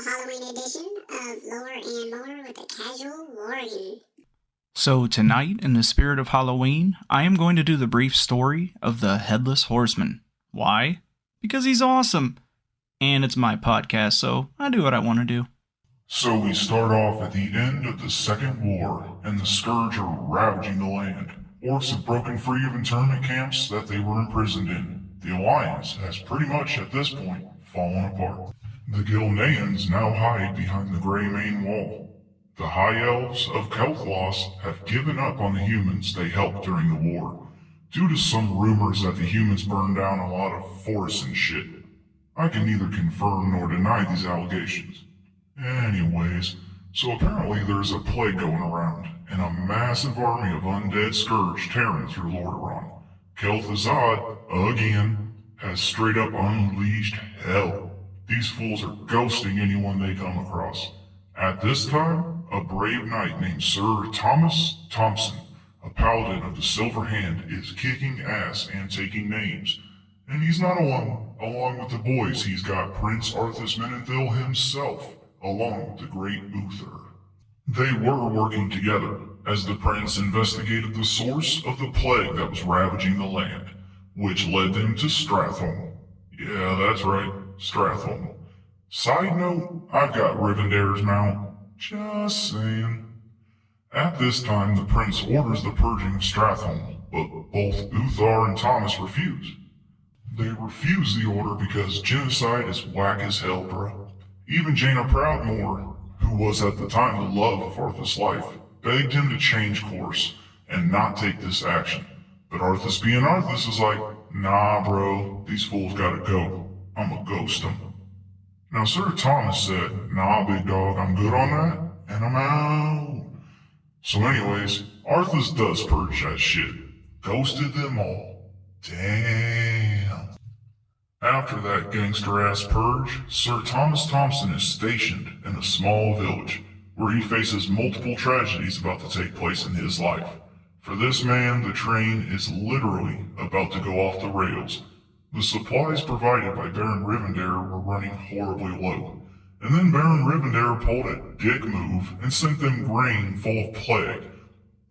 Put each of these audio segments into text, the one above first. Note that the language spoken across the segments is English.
Halloween edition of Lore and More with the CasualWorgen. So tonight, in the spirit of Halloween, I am going to do the brief story of the Headless Horseman. Why? Because he's awesome. And it's my podcast, so I do what I want to do. So we start off at the end of the Second War, and the Scourge are ravaging the land. Orcs have broken free of internment camps that they were imprisoned in. The Alliance has pretty much, at this point, fallen apart. The Gilneans now hide behind the Grey Main Wall. The High Elves of Kelthlos have given up on the humans they helped during the war, due to some rumors that the humans burned down a lot of forests and shit. I can neither confirm nor deny these allegations. Anyways, so apparently there's a plague going around, and a massive army of undead Scourge tearing through Lordaeron. Kel'Thuzad, again, has straight up unleashed hell. These fools are ghosting anyone they come across. At this time, a brave knight named Sir Thomas Thompson, a paladin of the Silver Hand, is kicking ass and taking names. And he's not alone. Along with the boys, he's got Prince Arthas Menethil himself, along with the Great Uther. They were working together, as the prince investigated the source of the plague that was ravaging the land, which led them to Stratholme. Yeah, that's right, Stratholme. Side note, I've got Rivendare's mount. Just saying. At this time, the prince orders the purging of Stratholme, but both Uthar and Thomas refuse. They refuse the order because genocide is whack as hell, bro. Even Jaina Proudmoore, who was at the time the love of Arthas' life, begged him to change course and not take this action. But Arthas being Arthas is like, nah bro, these fools gotta go. I'ma ghost them. Now Sir Thomas said, nah big dog, I'm good on that, and I'm out. So anyways, Arthas does purge that shit. Ghosted them all. Damn. After that gangster-ass purge, Sir Thomas Thompson is stationed in a small village, where he faces multiple tragedies about to take place in his life. For this man, the train is literally about to go off the rails. The supplies provided by Baron Rivendare were running horribly low, and then Baron Rivendare pulled a dick move and sent them grain full of plague.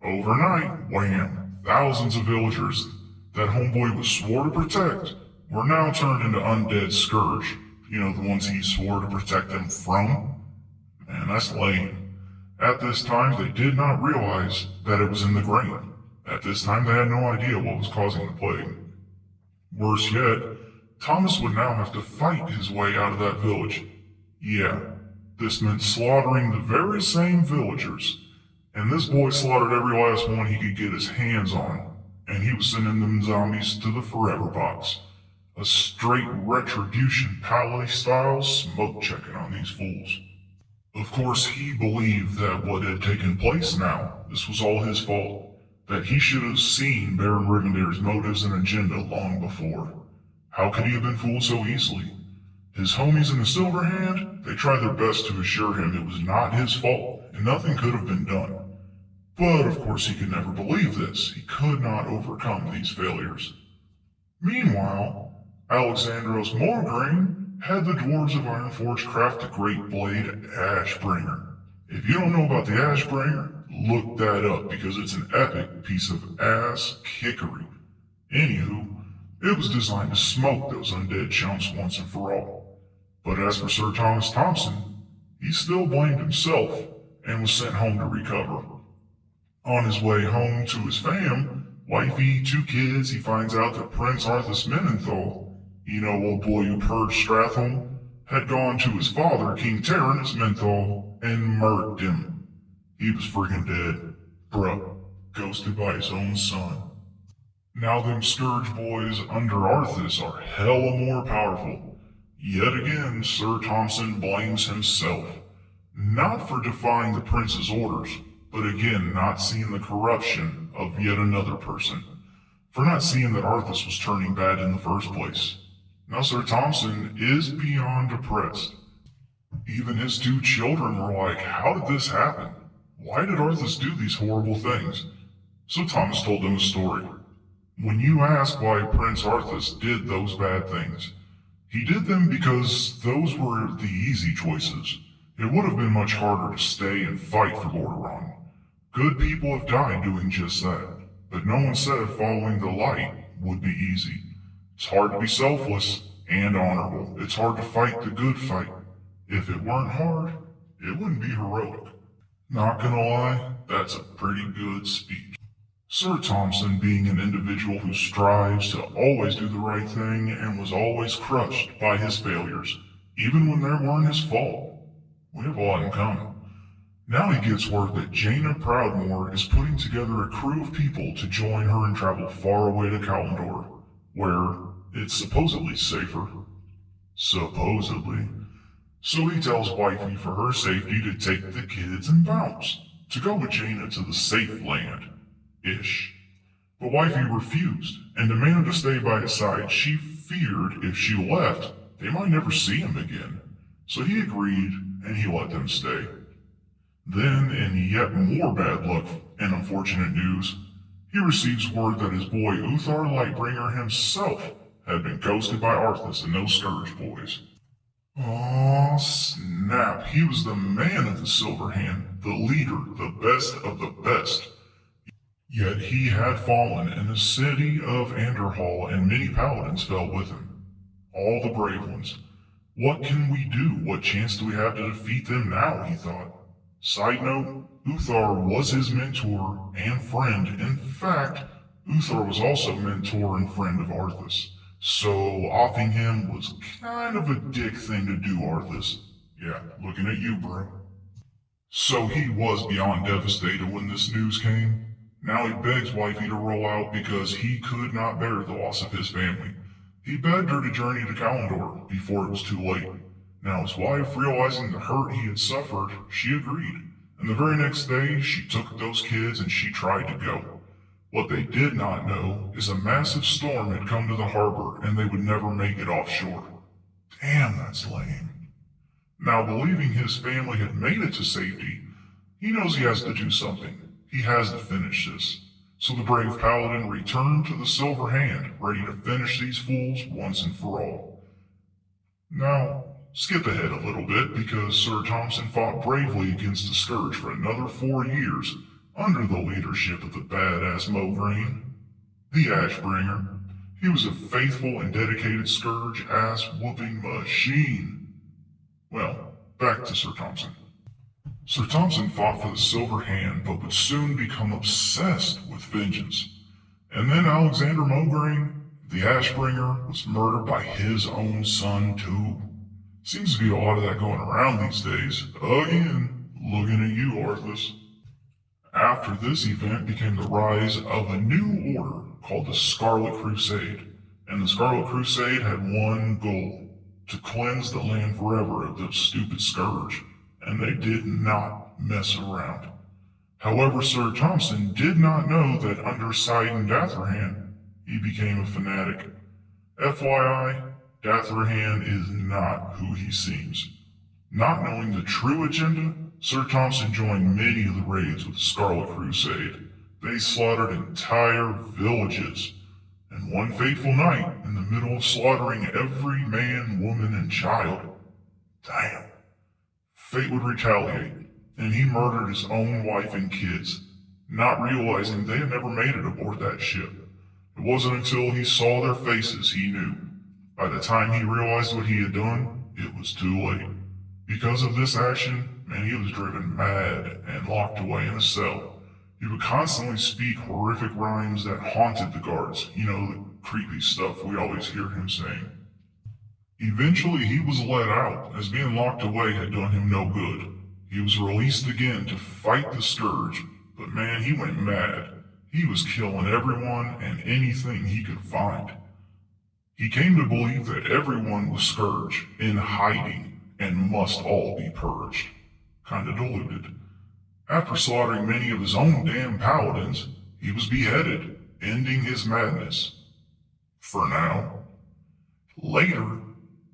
Overnight, wham, thousands of villagers that homeboy was swore to protect were now turned into undead Scourge. You know, the ones he swore to protect them from? Man, that's lame. At this time, they did not realize that it was in the grain. At this time, they had no idea what was causing the plague. Worse yet, Thomas would now have to fight his way out of that village. Yeah, this meant slaughtering the very same villagers. And this boy slaughtered every last one he could get his hands on. And he was sending them zombies to the forever box. A straight retribution Palais-style smoke checking on these fools. Of course, he believed that what had taken place now, this was all his fault. That he should have seen Baron Rivendare's motives and agenda long before. How could he have been fooled so easily? His homies in the Silver Hand, they tried their best to assure him it was not his fault, and nothing could have been done. But of course he could never believe this. He could not overcome these failures. Meanwhile, Alexandros Morgraine had the dwarves of Ironforge craft a great blade, Ashbringer. If you don't know about the Ashbringer, look that up because it's an epic piece of ass kickery. Anywho, it was designed to smoke those undead chumps once and for all. But as for Sir Thomas Thompson, he still blamed himself and was sent home to recover. On his way home to his fam, wifey, 2 kids, he finds out that Prince Arthas Menethil, you know, old boy who purged Stratholme, had gone to his father, King Terranus Menthol, and murked him. He was friggin' dead. Bruh, ghosted by his own son. Now them Scourge boys under Arthas are hella more powerful. Yet again, Sir Thompson blames himself. Not for defying the prince's orders, but again not seeing the corruption of yet another person. For not seeing that Arthas was turning bad in the first place. Now Sir Thompson is beyond depressed. Even his 2 children were like, how did this happen? Why did Arthas do these horrible things? So Thomas told them a story. When you ask why Prince Arthas did those bad things, He did them because those were the easy choices. It would have been much harder to stay and fight for Lordaeron. Good people have died doing just that, but no one said following the light would be easy. It's hard to be selfless and honorable. It's hard to fight the good fight. If it weren't hard, it wouldn't be heroic. Not gonna lie, that's a pretty good speech. Sir Thompson, being an individual who strives to always do the right thing and was always crushed by his failures, even when they weren't his fault. We have a lot in common. Now he gets word that Jaina Proudmoore is putting together a crew of people to join her and travel far away to Kalimdor, where it's supposedly safer. Supposedly. So he tells Wifey for her safety to take the kids and bounce, to go with Jaina to the safe land-ish. But Wifey refused and demanded to stay by his side. She feared if she left, they might never see him again. So he agreed and he let them stay. Then, in yet more bad luck and unfortunate news, he receives word that his boy Uthar Lightbringer himself had been ghosted by Arthas and those Scourge boys. Aw, snap. He was the man of the Silver Hand, the leader, the best of the best. Yet he had fallen, and the city of Anderhall and many paladins fell with him. All the brave ones. What can we do? What chance do we have to defeat them now, he thought. Side note, Uthar was his mentor and friend. In fact, Uthar was also mentor and friend of Arthas. So offing him was kind of a dick thing to do, Arthas. Yeah, looking at you, bro. So he was beyond devastated when this news came. Now he begs Wifey to roll out because he could not bear the loss of his family. He begged her to journey to Kalimdor before it was too late. Now his wife, realizing the hurt he had suffered, she agreed. And the very next day, she took those kids and she tried to go. What they did not know is a massive storm had come to the harbor and they would never make it offshore. Damn, that's lame. Now, believing his family had made it to safety, he knows he has to do something. He has to finish this. So the brave paladin returned to the Silver Hand, ready to finish these fools once and for all. Now, skip ahead a little bit because Sir Thompson fought bravely against the Scourge for another 4 years under the leadership of the badass Mograine, the Ashbringer. He was a faithful and dedicated Scourge ass-whooping machine. Well, back to Sir Thompson. Sir Thompson fought for the Silver Hand, but would soon become obsessed with vengeance. And then Alexander Mograine, the Ashbringer, was murdered by his own son too. Seems to be a lot of that going around these days. Again, looking at you, Arthas. After this event became the rise of a new order called the Scarlet Crusade. And the Scarlet Crusade had one goal: to cleanse the land forever of the stupid Scourge. And they did not mess around. However, Sir Thompson did not know that under Sidon Datherhan, he became a fanatic. FYI, Datherhan is not who he seems. Not knowing the true agenda, Sir Thompson joined many of the raids with the Scarlet Crusade. They slaughtered entire villages. And one fateful night, in the middle of slaughtering every man, woman, and child, damn, fate would retaliate, and he murdered his own wife and kids, not realizing they had never made it aboard that ship. It wasn't until he saw their faces he knew. By the time he realized what he had done, it was too late. Because of this action, man, he was driven mad and locked away in a cell. He would constantly speak horrific rhymes that haunted the guards, the creepy stuff we always hear him saying. Eventually, he was let out, as being locked away had done him no good. He was released again to fight the Scourge, but man, he went mad. He was killing everyone and anything he could find. He came to believe that everyone was Scourge, in hiding, and must all be purged. Kinda deluded. After slaughtering many of his own damn paladins, he was beheaded, ending his madness. For now. Later,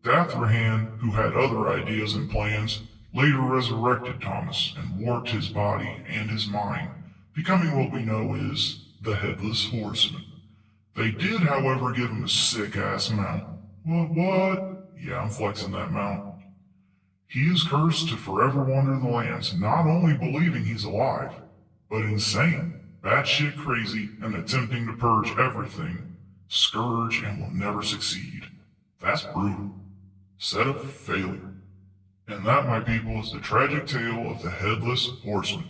Datherhan, who had other ideas and plans, later resurrected Thomas and warped his body and his mind, becoming what we know is the Headless Horseman. They did, however, give him a sick-ass mount. What? Yeah, I'm flexing that mount. He is cursed to forever wander the lands, not only believing he's alive, but insane, batshit crazy, and attempting to purge everything, scourge, and will never succeed. That's brutal. Set up failure. And that, my people, is the tragic tale of the Headless Horseman.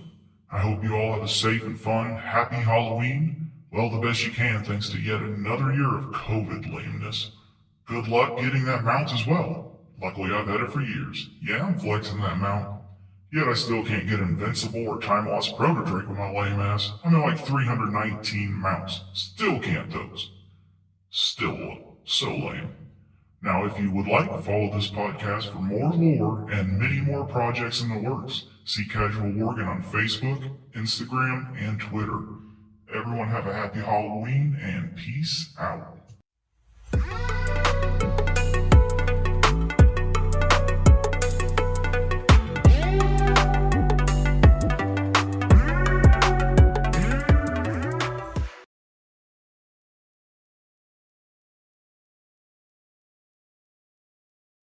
I hope you all have a safe and fun, happy Halloween. Well, the best you can thanks to yet another year of COVID lameness. Good luck getting that mount as well. Luckily, I've had it for years. Yeah, I'm flexing that mount. Yet I still can't get Invincible or Time Lost Pro to drink with my lame ass. I'm at like 319 mounts. Still can't those. Still so lame. Now, if you would like to follow this podcast for more lore and many more projects in the works, see CasualWorgen on Facebook, Instagram, and Twitter. Everyone have a happy Halloween and peace out.